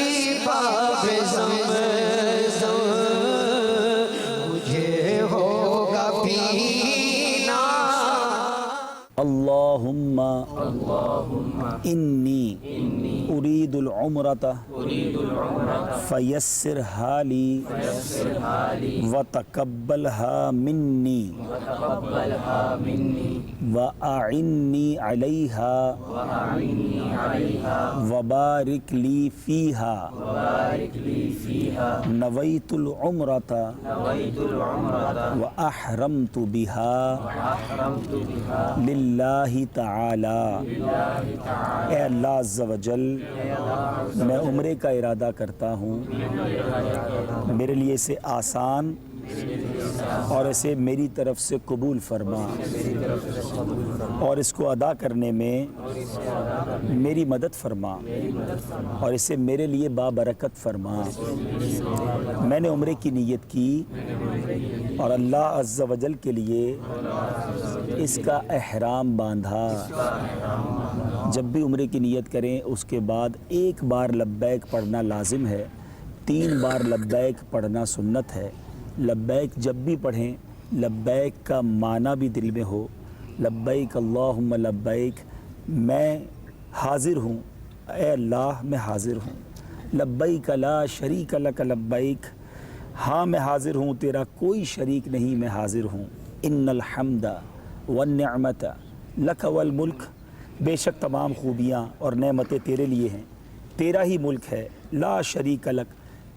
نصیبہ بزمزم مجھے ہوگا پینا اللہم انی ارید العمرۃ فیسرہا لی وتقبلہا منی وأعنی علیہا وبارک لی فیہا نویت العمرۃ وأحرمت بہا للہ تعالی۔ اے اللہ عز و جل، میں عمرے کا ارادہ کرتا ہوں، میرے لیے اسے آسان اور اسے میری طرف سے قبول فرما، اور اس کو ادا کرنے میں میری مدد فرما، اور اسے میرے لیے بابرکت فرما۔ میں نے عمرے کی نیت کی اور اللہ عز و جل کے لیے اس کا احرام باندھا۔ جب بھی عمرے کی نیت کریں اس کے بعد ایک بار لبیک پڑھنا لازم ہے، 3 بار لبیک پڑھنا سنت ہے۔ لبیک جب بھی پڑھیں لبیک کا معنی بھی دل میں ہو، لبیک اللہم لبیک، میں حاضر ہوں، اے اللہ میں حاضر ہوں، لبیک لا شریک لک لبیک، ہاں میں حاضر ہوں، تیرا کوئی شریک نہیں، میں حاضر ہوں۔ ان الحمد والنعمت لک والملک، بے شک تمام خوبیاں اور نعمتیں تیرے لیے ہیں، تیرا ہی ملک ہے، لا شریک لک،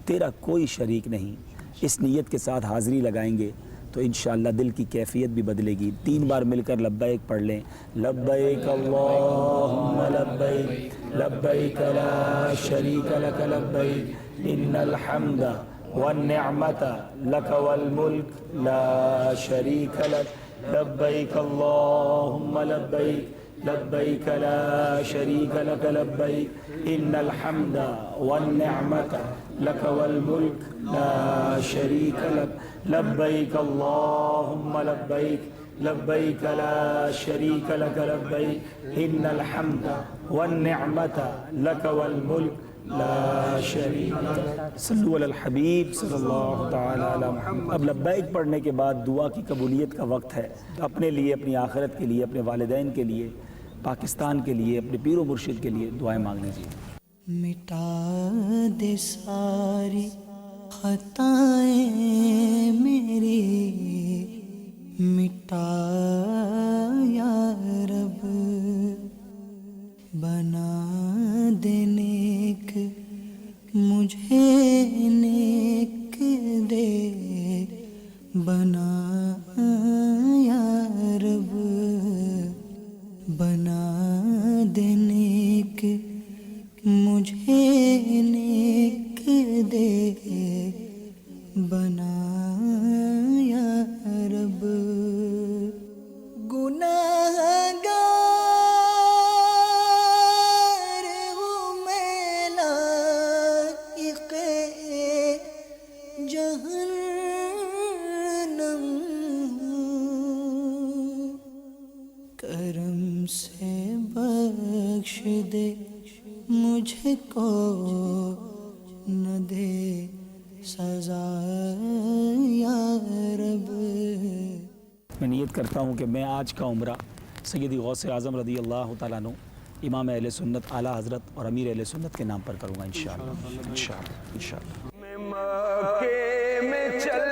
تیرا کوئی شریک نہیں۔ اس نیت کے ساتھ حاضری لگائیں گے تو انشاءاللہ دل کی کیفیت بھی بدلے گی۔ 3 بار مل کر لبیک پڑھ لیں، لبیک اللہم لبیک لبیک لا شریک لک لبیک ان الحمد والنعمت لک والملک لا شریک لک لبیک اللہم لبیک لبیک لا شریک لک لبیک ان الحمد والنعمت لک والملک لا شریک لک لبیک اللہم لبیک لبیک لا شریک لک لبیک ان الحمد والنعمت لک والملک لا شریک لک۔ صلو علی الحبیب صلی اللہ تعالی علی محمد۔ اب لبیک پڑھنے کے بعد دعا کی قبولیت کا وقت ہے، اپنے لیے، اپنی آخرت کے لیے، اپنے والدین کے لیے، پاکستان کے لیے، اپنے پیر و مرشد کے لیے دعائیں مانگ لیجیے۔ مٹا دے ساری خطائیں میری، مٹا یا رب، بنا دے نیک مجھے نیک دے، بنا یا رب، بنا دے نیک مجھے نیک دے، بنا یا رب۔ گناہ گار ہوں میں لائق جہنم ہوں، کرم سے بخش دے مجھ کو، نہ دے سزا یا رب۔ میں نیت کرتا ہوں کہ میں آج کا عمرہ سیدی غوث اعظم رضی اللہ تعالیٰ عنہ، امام اہل سنت اعلیٰ حضرت اور امیر اہل سنت کے نام پر کروں گا انشاءاللہ انشاءاللہ انشاءاللہ۔ میں مکے میں چل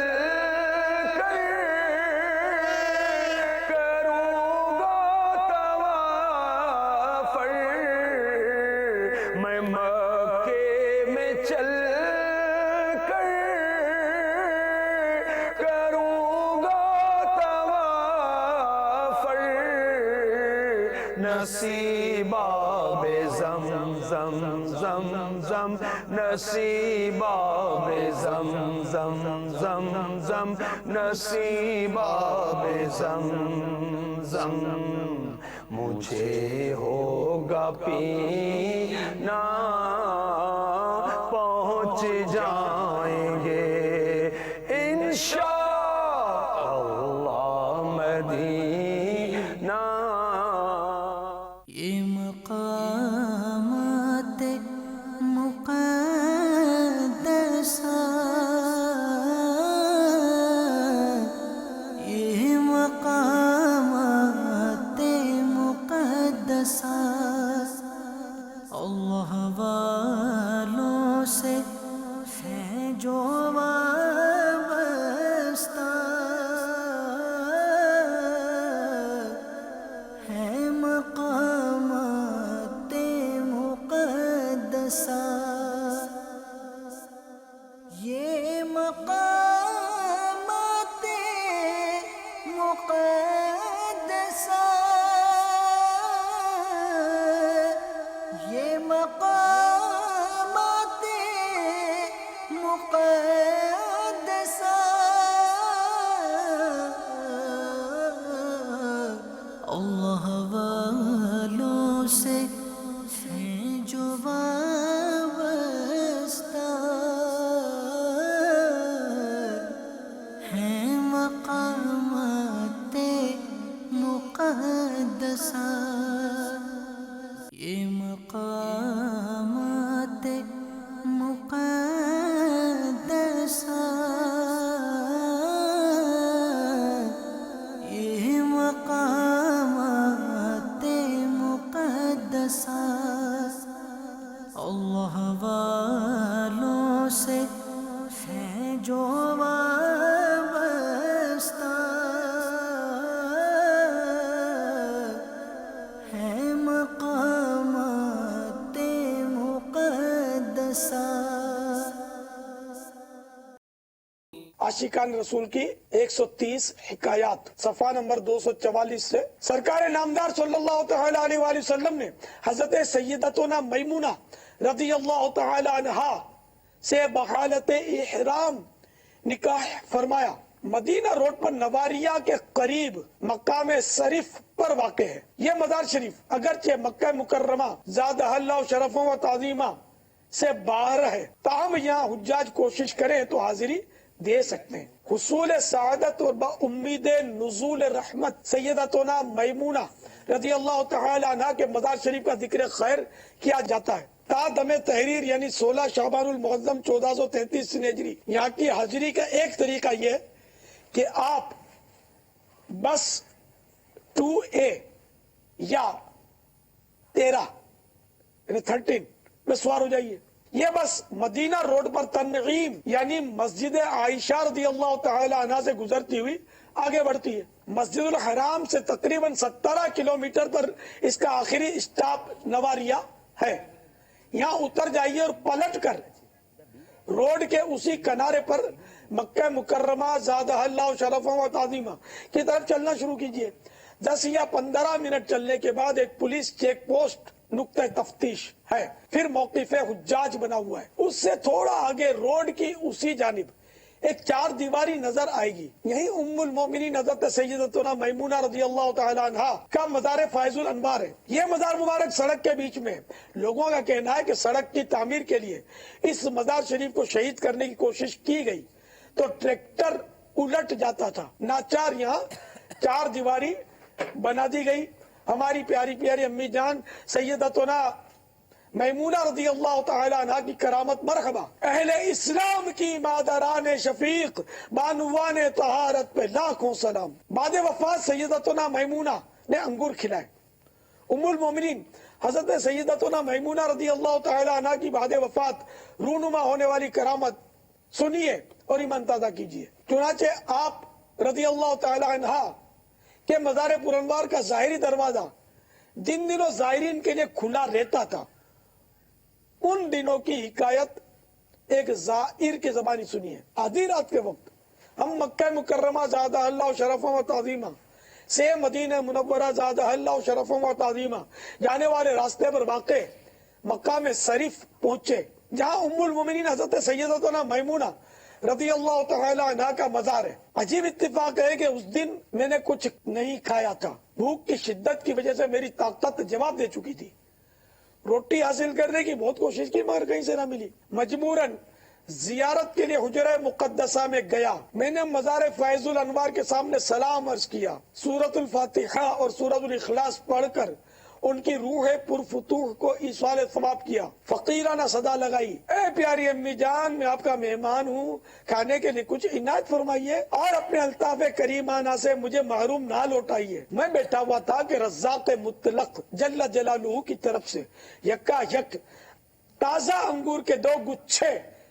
کر کروں گا طواف، میں مکے میں چل کر کروں گا طواف، نصیبہ بے زمزم زمزم، نصیبہ بے زمزم زمزم، نصیبہ بے زمزم مجھے ہوگا پینا، پہنچ جائیں گے انشاءاللہ مدینہ۔ یہ مقامات مقدس ہیں جو وابستہ ہے مقامات مقدسہ، یہ مقامات مقدسہ، یہ مقامات مقدسہ اللہ والوں سے ہیں جو وابستہ ہیں مقامات مقدسہ، یہ مقامات مقدسہ، یہ مقامات مقدسہ اللہ والوں سے ہیں جو وابستہ ہے مقامات مقدسہ۔ عاشقان رسول کی 130 حکایات، صفحہ نمبر 244 سے۔ سرکار نامدار صلی اللہ تعالی علیہ وآلہ وسلم نے حضرت سیدتنا میمونہ رضی اللہ تعالی عنہا سے بحالت احرام نکاح فرمایا۔ مدینہ روڈ پر نواریہ کے قریب مقام شریف پر واقع ہے۔ یہ مزار شریف اگرچہ مکہ مکرمہ زادہ اللہ شرفوں و تعظیمہ سے باہر ہے، تاہم یہاں حجاج کوشش کریں تو حاضری دے سکتے ہیں۔ حصول سعادت اور با امید نزول رحمت سیدتنا میمونہ رضی اللہ تعالی عنہ کے مزار شریف کا ذکر خیر کیا جاتا ہے۔ تا دم تحریر یعنی 16 شعبان المعظم 1433 ہجری یہاں کی حاضری کا ایک طریقہ یہ ہے کہ آپ بس 2A یا 13 یعنی 13 میں سوار ہو جائیے۔ یہ بس مدینہ روڈ پر تنعیم یعنی مسجد عائشہ رضی اللہ تعالی عنہ سے گزرتی ہوئی آگے بڑھتی ہے۔ مسجد الحرام سے تقریباً 17 کلومیٹر پر اس کا آخری اسٹاپ نواریہ ہے۔ یہاں اتر جائیے اور پلٹ کر روڈ کے اسی کنارے پر مکہ مکرمہ زادہ اللہ شرفوں و تعظیمہ کی طرف چلنا شروع کیجئے۔ 10 یا 15 منٹ چلنے کے بعد ایک پولیس چیک پوسٹ نقطہ تفتیش ہے، پھر موقف حجاج بنا ہوا ہے۔ اس سے تھوڑا آگے روڈ کی اسی جانب ایک 4 دیواری نظر آئے گی، یہی ام المومنین حضرت سیدتنا میمونہ رضی اللہ تعالی عنہ کا مزار فائز الانوار ہے۔ یہ مزار مبارک سڑک کے بیچ میں، لوگوں کا کہنا ہے کہ سڑک کی تعمیر کے لیے اس مزار شریف کو شہید کرنے کی کوشش کی گئی تو ٹریکٹر الٹ جاتا تھا، ناچار یہاں 4 دیواری بنا دی گئی۔ ہماری پیاری پیاری امی جان سیدتنا میمونہ رضی اللہ تعالی عنہ کی کرامت مرحبا۔ اہل اسلام کی مادران شفیق بانوان طہارت پہ لاکھوں سلام۔ بعد وفات سیدتنا میمونہ نے انگور کھلائے۔ ام المومنین حضرت سیدتنا میمونہ رضی اللہ تعالی عنہ کی بعد وفات رونما ہونے والی کرامت سنیے اور ایمان تازہ کیجیے۔ چنانچہ آپ رضی اللہ تعالی عنہ کہ مزار پرانوار کا ظاہری دروازہ جن دنوں زائرین کے لیے کھلا رہتا تھا، ان دنوں کی حکایت ایک زائر کی زبانی سنیے۔ آدھی رات کے وقت ہم مکہ مکرمہ زادہ اللہ شرفوں و تعظیمہ سے مدینہ منورہ زادہ اللہ شرفوں و تعظیمہ جانے والے راستے پر واقع مقام شریف پہنچے، جہاں ام المومنین حضرت سیدتنا میمونہ رضی اللہ تعالی عنہ کا مزار ہے۔ عجیب اتفاق ہے کہ اس دن میں نے کچھ نہیں کھایا تھا، بھوک کی شدت کی وجہ سے میری طاقت جواب دے چکی تھی۔ روٹی حاصل کرنے کی بہت کوشش کی مگر کہیں سے نہ ملی۔ مجبوراً زیارت کے لیے حجرہ مقدسہ میں گیا۔ میں نے مزار فائز الانوار کے سامنے سلام عرض کیا، سورۃ الفاتحہ اور سورۃ الاخلاص پڑھ کر ان کی روح پرفتوح کو ایصال ثواب کیا۔ فقیرانہ صدا لگائی، اے پیاری امی جان، میں آپ کا مہمان ہوں، کھانے کے لیے کچھ عنایت فرمائیے اور اپنے الطاف کریمانہ سے مجھے محروم نہ لوٹائیے۔ میں بیٹھا ہوا تھا کہ رزاق مطلق جل جلالہ کی طرف سے یکا یک تازہ انگور کے 2 گچھے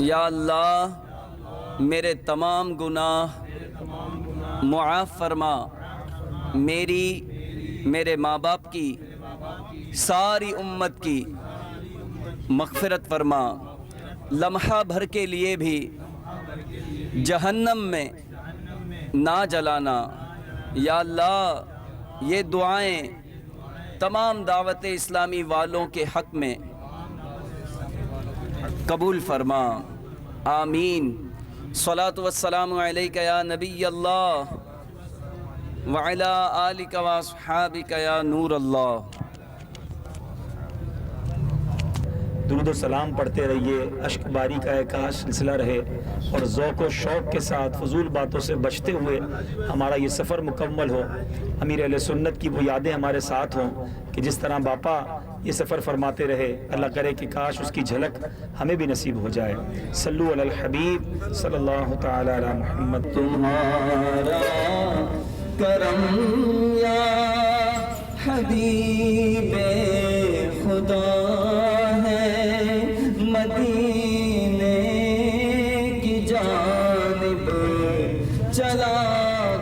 یا اللہ میرے تمام گناہ معاف فرما، میرے ماں باپ کی، ساری امت کی مغفرت فرما، لمحہ بھر کے لیے بھی جہنم میں نہ جلانا۔ یا اللہ یہ دعائیں تمام دعوت اسلامی والوں کے حق میں قبول فرما، آمین۔ صلاۃ والسلام علیک یا نبی اللہ وعلی آلک واصحابک یا نور اللہ۔ درود و سلام پڑھتے رہیے، اشک باری کا ایک سلسلہ رہے، اور ذوق و شوق کے ساتھ فضول باتوں سے بچتے ہوئے ہمارا یہ سفر مکمل ہو۔ امیر اہل سنت کی وہ یادیں ہمارے ساتھ ہوں کہ جس طرح باپا یہ سفر فرماتے رہے، اللہ کرے کہ کاش اس کی جھلک ہمیں بھی نصیب ہو جائے۔ صلو علی الحبیب صلی اللہ تعالی علی محمد۔ تمہارا کرم یا حبیب خدا ہے، مدینے کی جانب چلا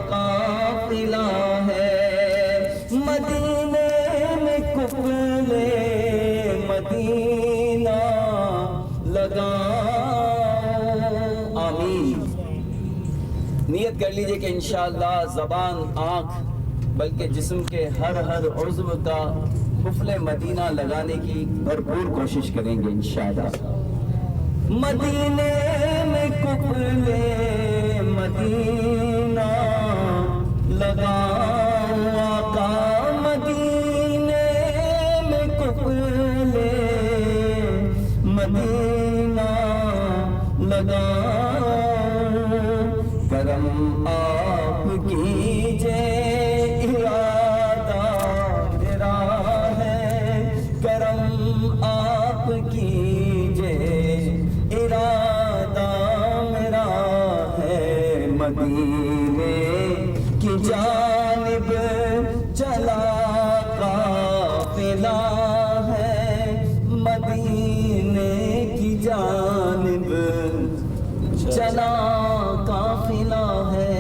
قافلہ ہے، مدینے میں قفلے مدینہ لگا۔ آمین۔ نیت کر لیجئے کہ انشاءاللہ زبان، آنکھ بلکہ جسم کے ہر عضو کا قفل مدینہ لگانے کی بھرپور کوشش کریں گے انشاءاللہ۔ مدینے میں قفل مدینہ لگا، آقا مدینے میں قفل مدینہ لگا، کرم آپ کیجئے ارادہ میرا ہے، کرم آپ کیجئے ارادہ میرا ہے، مدینے کی جانب چلا قافلہ ہے، مدینے کی جانب چلا قافلہ ہے۔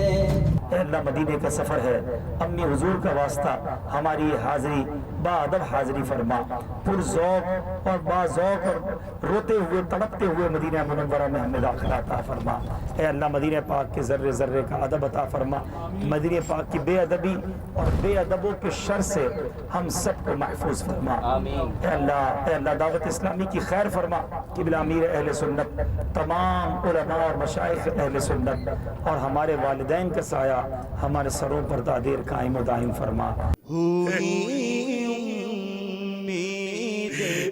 اے اللہ مدینے کا سفر ہے، امی حضور کا واسطہ ہماری یہ حاضری با ادب حاضری فرما، پر ذوق اور با ذوق اور روتے ہوئے تڑپتے ہوئے مدینہ منورہ میں ہمیں داخلہ عطا فرما۔ اے اللہ مدینہ پاک کے ذرے ذرے کا ادب عطا فرما، مدینہ پاک کی بے ادبی اور بے ادبوں کے شر سے ہم سب کو محفوظ فرما۔ اے اللہ دعوت اسلامی کی خیر فرما، قبلہ امیر اہل سنت، تمام علماء اور مشائخ اہل سنت اور ہمارے والدین کا سایہ ہمارے سروں پر دادیر قائم و دائم فرما۔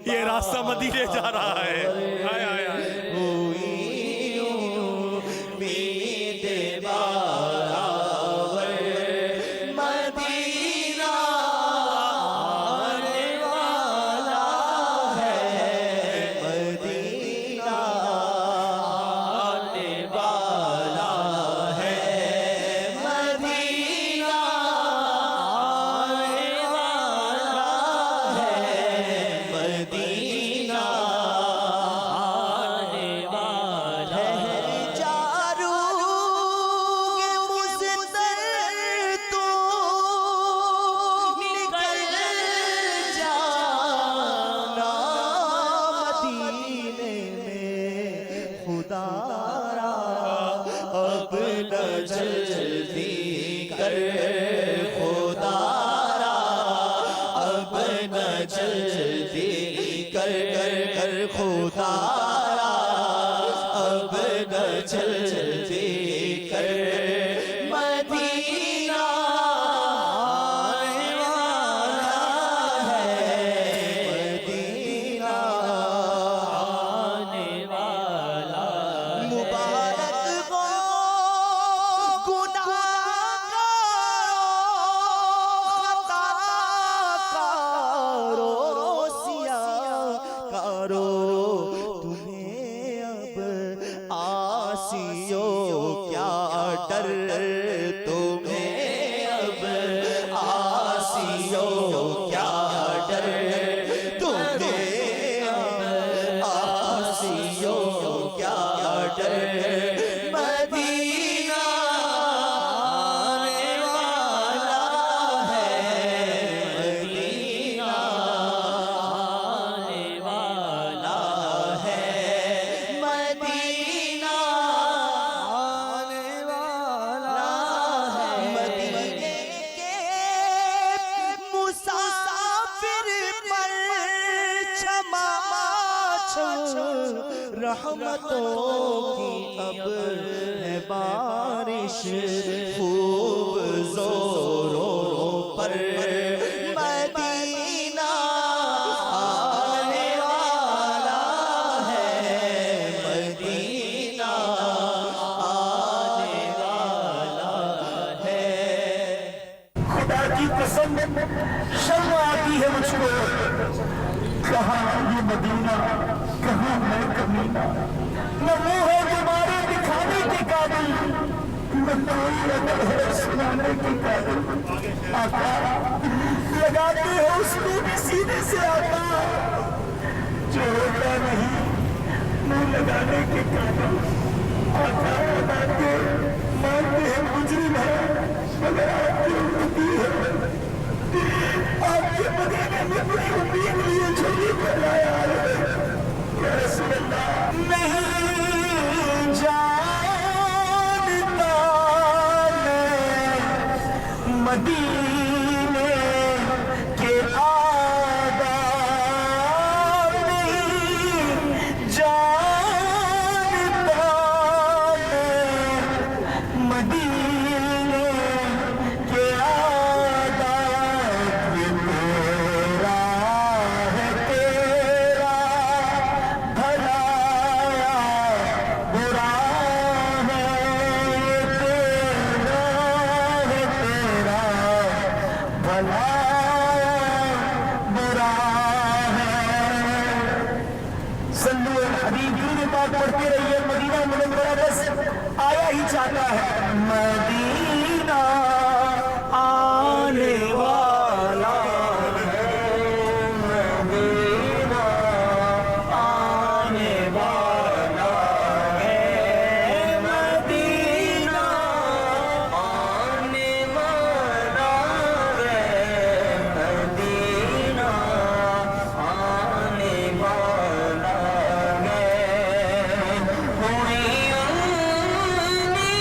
یہ راستہ مدینے جا رہا ہے، آئے آئے آئے۔ کیا در مدینہ آنے والا ہے، مدینہ آنے والا ہے، مدینہ آنے والا ہے، مدینے کے مسافر پر چھما رحمتوں کی اب ہے بارش، خوب زوروں پر مدینہ آنے والا ہے، مدینہ آنے والا ہے۔ خدا کی قسم شرم آتی ہے مجھ کو، کہاں یہ مدینہ، کہاں میں کمینہ، نہ وہ ہے تمہارے دکھانے کے قابل، نہ کوئی عقل ہے سنانے کے قابل۔ آقا لگاتے ہو اس کو بھی سینے سے، آقا جو ہوتا نہیں منہ لگانے کے قابل۔ آقا لگاتے مانتے ہیں مجرم ہے، مگر آپ کی امتی ہے، آپ کے مدینے میں بڑی امید لیے چھوڑی پھیلایا ہے۔ یا رسول اللہ نہیں جانتا میں مدینے کے آداب، نہیں جانتا میں مدینے کے آداب، تیرا ہے تیرا بھلایا برا ہے، تیرا ہے تیرا بھلایا برا ہے۔ صلو علی الحبیب، درود پاک پڑھتے رہیے، مدینہ منورہ بس آیا ہی چاہتا ہے۔ مدینہ آنے والا ہے، مدینہ آنے والا ہے، مدینہ آنے والا ہے، مدینہ آنے والا ہے۔ کوئی امید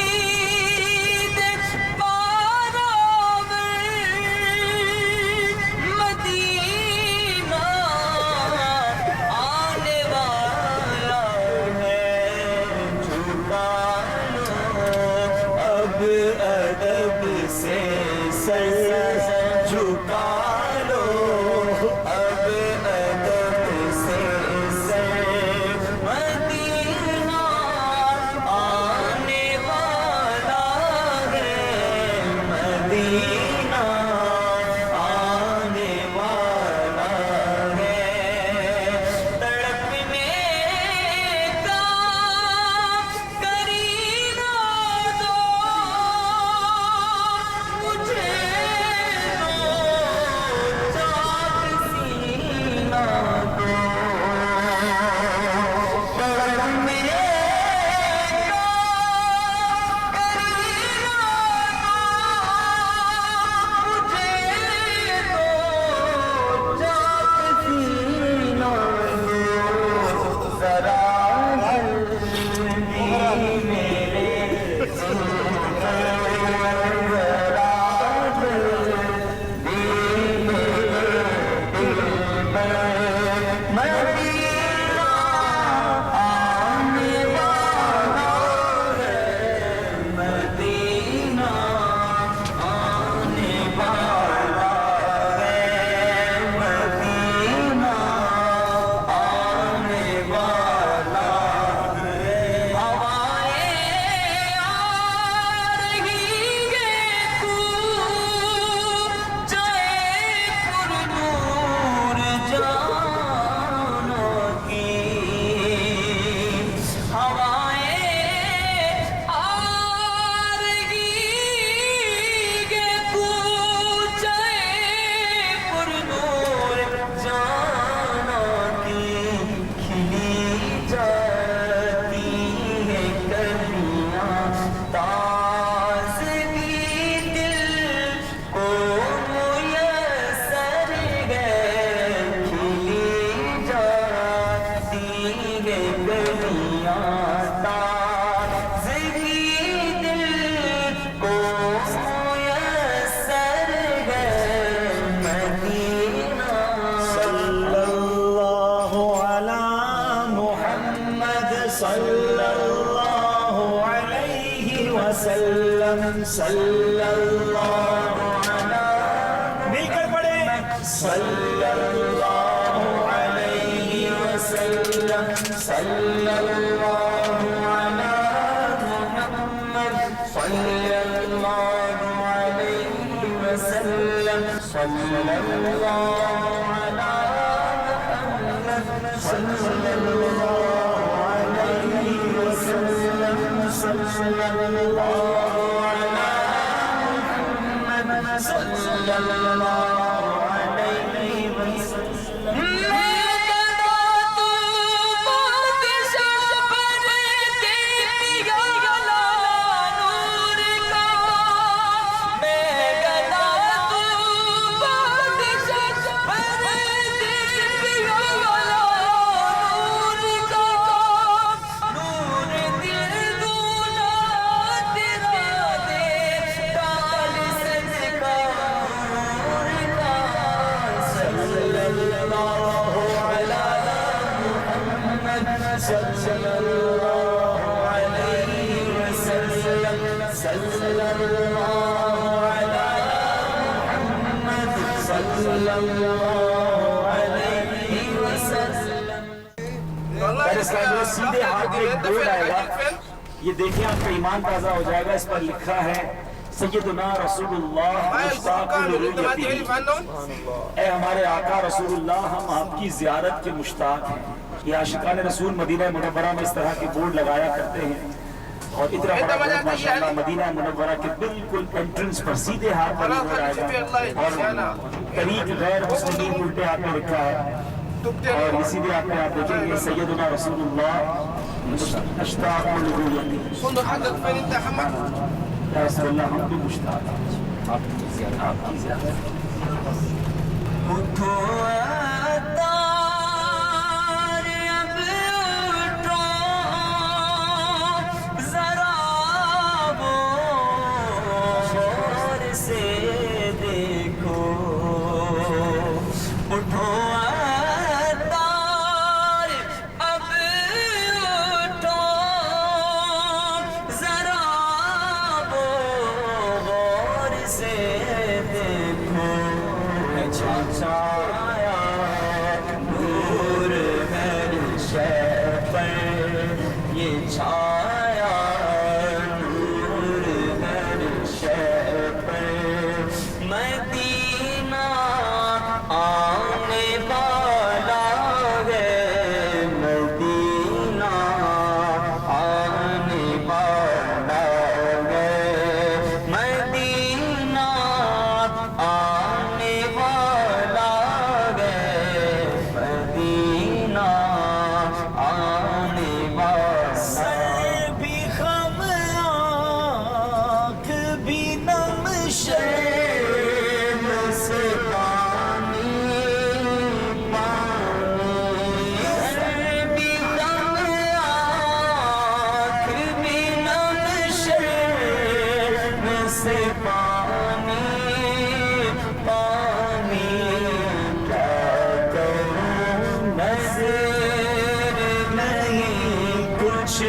وسلم صلی اللہ علیہ مل کر پڑھے صلی اللہ علیہ وسلم صلی اللہ علی محمد صلی اللہ علیہ وسلم صلی اللہ علی محمد صلی اللہ علیہ وسلم صلی اللہ علی محمد صلی اللہ علیہ وسلم صلی اللہ علیہ وسلم صلی اللہ علی محمد صلی اللہ علیہ وسلم. سیدھے ہاتھ میں ایک بورڈ آئے گا, یہ دیکھیں آپ کا ایمان تازہ ہو جائے گا. اس پر لکھا ہے سیدنا رسول اللہ مشتاق الرؤیتی, اے ہمارے آقا رسول اللہ ہم آپ کی زیارت کے مشتاق ہیں. یہ عاشقان رسول مدینہ منورہ میں اس طرح کے بورڈ لگایا کرتے ہیں, اور اتنا بڑا بورڈ ماشاءاللہ مدینہ منورہ کے بالکل انٹرنس پر سیدھے ہاتھ پر بورڈ آئے گا, اور طریق غیر مسلمین الٹے ہاتھ میں لکھا ہے, اور اسی لیے آپ دیکھیں گے سیدنا رسول اللہ مشتاق الرؤیتی. یا رسول اللہ ہم بھی مشتاق ہیں آپ کی زیارت. اٹھو اتار اب اٹھو ذرا غور سے دیکھو, اٹھو اتار اب اٹھو ذرا غور سے دیکھو. چھایا نور ہر شے پر, یہ چھایا نور ہر شے پر, مدینہ آنے والا ہے, مدینہ آنے والا ہے, مدینہ آنے والا ہے, مدینہ آنے والا. سر بھی خم آنکھ بھی نم شرم سے پانی پانی, سر بھی خم آنکھ بھی نم شرم سے پانی پانی, کیا کروں نظر نہیں کچھ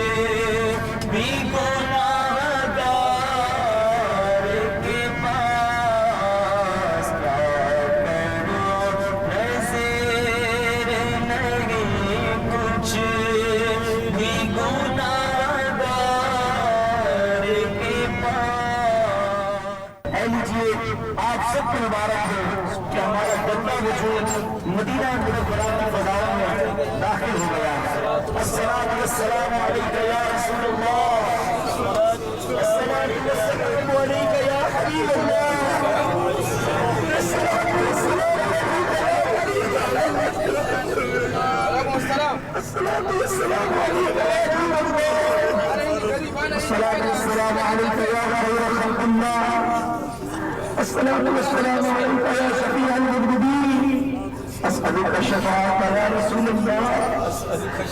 بھی گناہگار کے پاس, کیا کروں نظر نہیں کچھ بھی گناہگار کے پاس. اے لیجیے آپ سب کو مبارک ہو کہ ہمارا گندا وجود مدینہ منورہ کی فضاؤں میں داخل ہو گیا. السلام علیکم یا رسول اللہ, السلام علیکم یا حبیب اللہ, السلام علیکم یا خیر خلق اللہ, السلام علیکم یا شفیع المذنبین, اسألك الشفاعة يا رسول الله,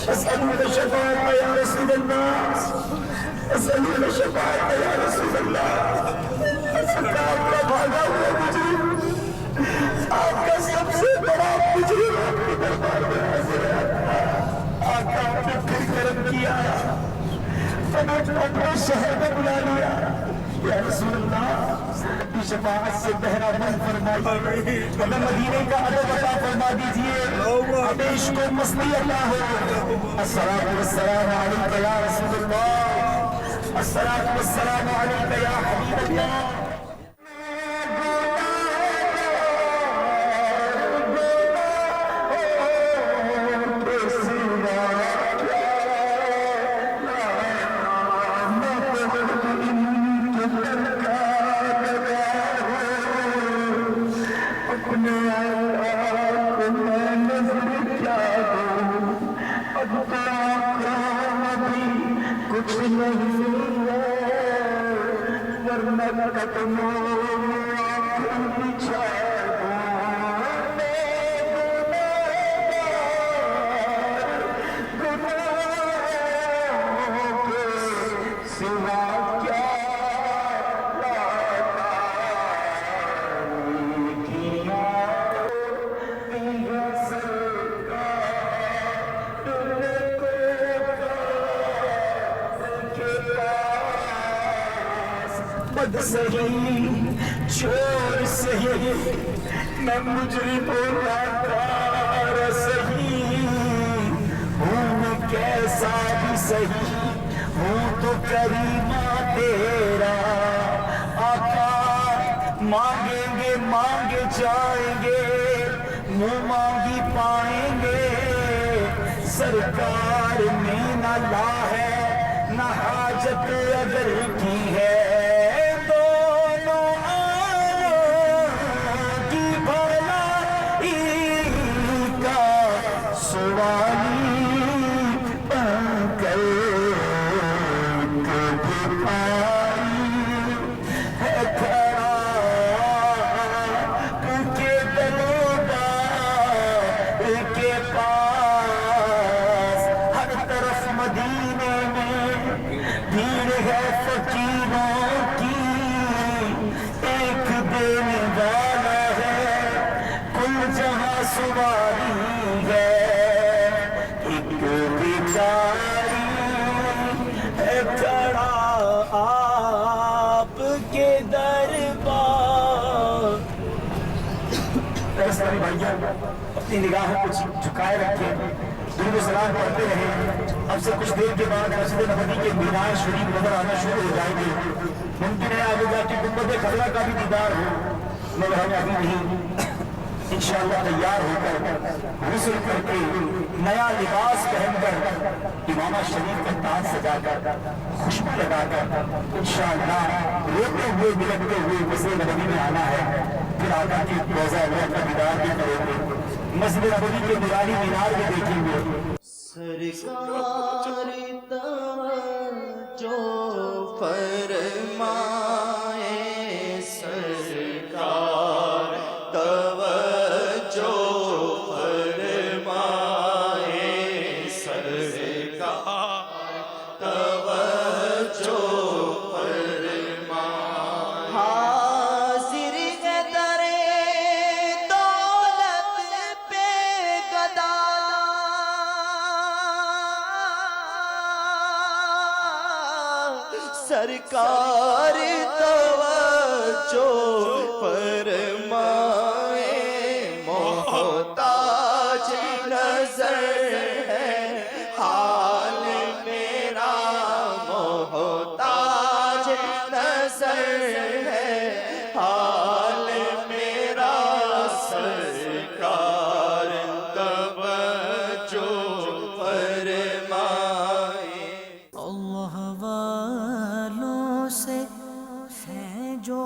اسألك الشفاعة يا رسول الله, اسألك الشفاعة يا رسول الله. آپ کا بھاگا ہوا مجرم, آپ کا سب سے بڑا مجرم آپ کے دربار میں حاضر ہے. آقا آپ نے پھر کرم کیا, اپنے شہر میں بلا لیا. یا رسول اللہ کی شفاعت سے بہرا من فرمائیے, ہمیں مدینے کا ادب عطا فرما دیجیے, ہمیں عشق و مستی عطا ہو. الصلاۃ والسلام علیک یا رسول اللہ, الصلاۃ والسلام علیک یا حبیب اللہ. بد سہی چور سہی میں مجرم ناکار سہی ہوں, میں کیسا بھی سہی ہوں تو کریمہ تیرا. آقا مانگیں گے مانگے جائیں گے, منہ مانگی پائیں گے. سرکار میں نہ لا ہے نہ حاجت اگر کی ہے, اپنی نگاہوں کو جھکائے رکھیں, درود و سلام پڑھتے رہیں. اب سے کچھ دیر کے بعد مسجد نبوی کے مینار شریف نظر آنا شروع ہو جائیں گے. ممکن ہے آگے جا کے گنبد خضرا کا بھی دیدار ہو, مگر ہم ابھی نہیں. انشاءاللہ تیار ہو کر غسل کر کے نیا لباس پہن کر امامہ شریف کا تاج سجا کر خوشبو لگا کر انشاءاللہ روتے ہوئے ملکتے ہوئے مسجد نبوی میں آنا ہے. پھر آقا کی روضہ انور کا دیدار بھی کریں گے, مسجد نبوی کے نورانی مینار بھی دیکھیں گے. سرکار توجہ فرمائے, سرکار توجہ فرمائے, سرکار توجہ فرمائے. حاضر ہے در دولت پہ گدا, سرکار توجہ فرمائے. محتاج نظر ہے حال میرا, محتاج نظر ہے حال میرا, سرکار توجہ فرمائے. اللہ والوں سے ہے جو